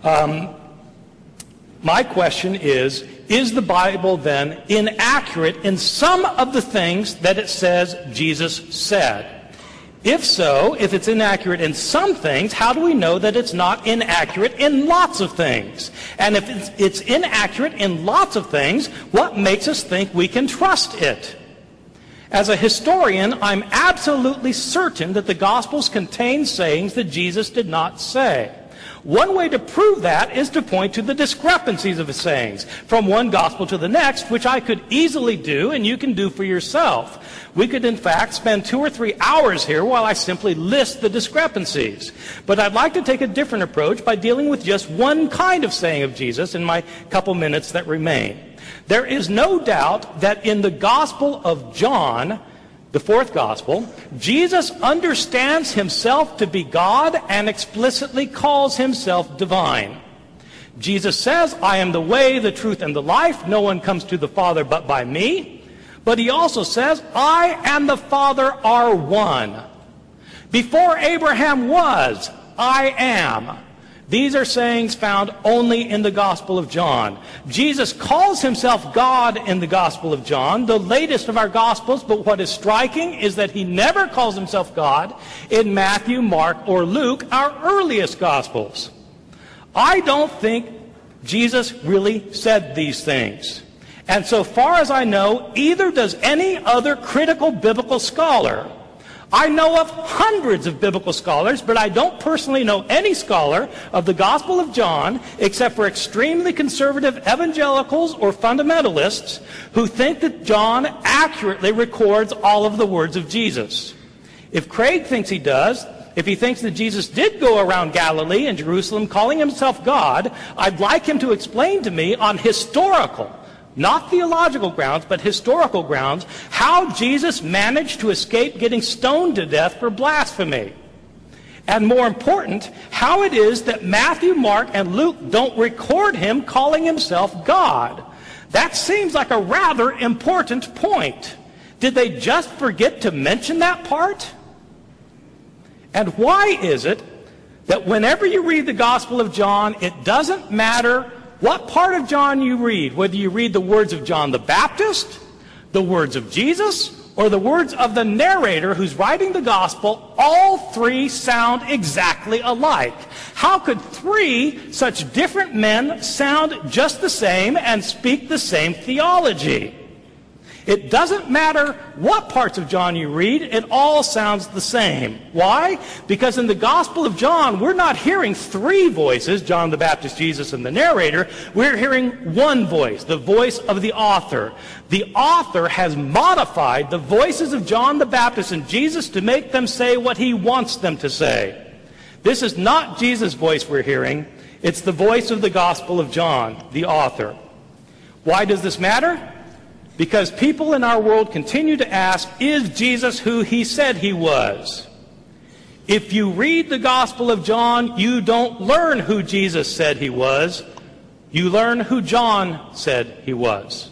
My question is the Bible then inaccurate in some of the things that it says Jesus said? If so, if it's inaccurate in some things, how do we know that it's not inaccurate in lots of things? And if it's inaccurate in lots of things, what makes us think we can trust it? As a historian, I'm absolutely certain that the Gospels contain sayings that Jesus did not say. One way to prove that is to point to the discrepancies of his sayings from one gospel to the next, which I could easily do and you can do for yourself. We could, in fact, spend 2 or 3 hours here while I simply list the discrepancies. But I'd like to take a different approach by dealing with just one kind of saying of Jesus in my couple minutes that remain. There is no doubt that in the Gospel of John, the 4th Gospel, Jesus understands himself to be God and explicitly calls himself divine. Jesus says, I am the way, the truth, and the life. No one comes to the Father but by me. But he also says, I and the Father are one. Before Abraham was, I am. These are sayings found only in the Gospel of John. Jesus calls himself God in the Gospel of John, the latest of our Gospels, but what is striking is that he never calls himself God in Matthew, Mark, or Luke, our earliest Gospels. I don't think Jesus really said these things. And so far as I know, either does any other critical biblical scholar. I know of hundreds of biblical scholars, but I don't personally know any scholar of the Gospel of John, except for extremely conservative evangelicals or fundamentalists, who think that John accurately records all of the words of Jesus. If Craig thinks he does, if he thinks that Jesus did go around Galilee and Jerusalem calling himself God, I'd like him to explain to me on historical, not theological grounds, but historical grounds, how Jesus managed to escape getting stoned to death for blasphemy. And more important, how it is that Matthew, Mark, and Luke don't record him calling himself God. That seems like a rather important point. Did they just forget to mention that part? And why is it that whenever you read the Gospel of John, it doesn't matter what part of John you read, whether you read the words of John the Baptist, the words of Jesus, or the words of the narrator who's writing the gospel, all three sound exactly alike. How could 3 such different men sound just the same and speak the same theology? It doesn't matter what parts of John you read, it all sounds the same. Why? Because in the Gospel of John, we're not hearing 3 voices, John the Baptist, Jesus, and the narrator. We're hearing one voice, the voice of the author. The author has modified the voices of John the Baptist and Jesus to make them say what he wants them to say. This is not Jesus' voice we're hearing. It's the voice of the Gospel of John, the author. Why does this matter? Because people in our world continue to ask, is Jesus who he said he was? If you read the Gospel of John, you don't learn who Jesus said he was. You learn who John said he was.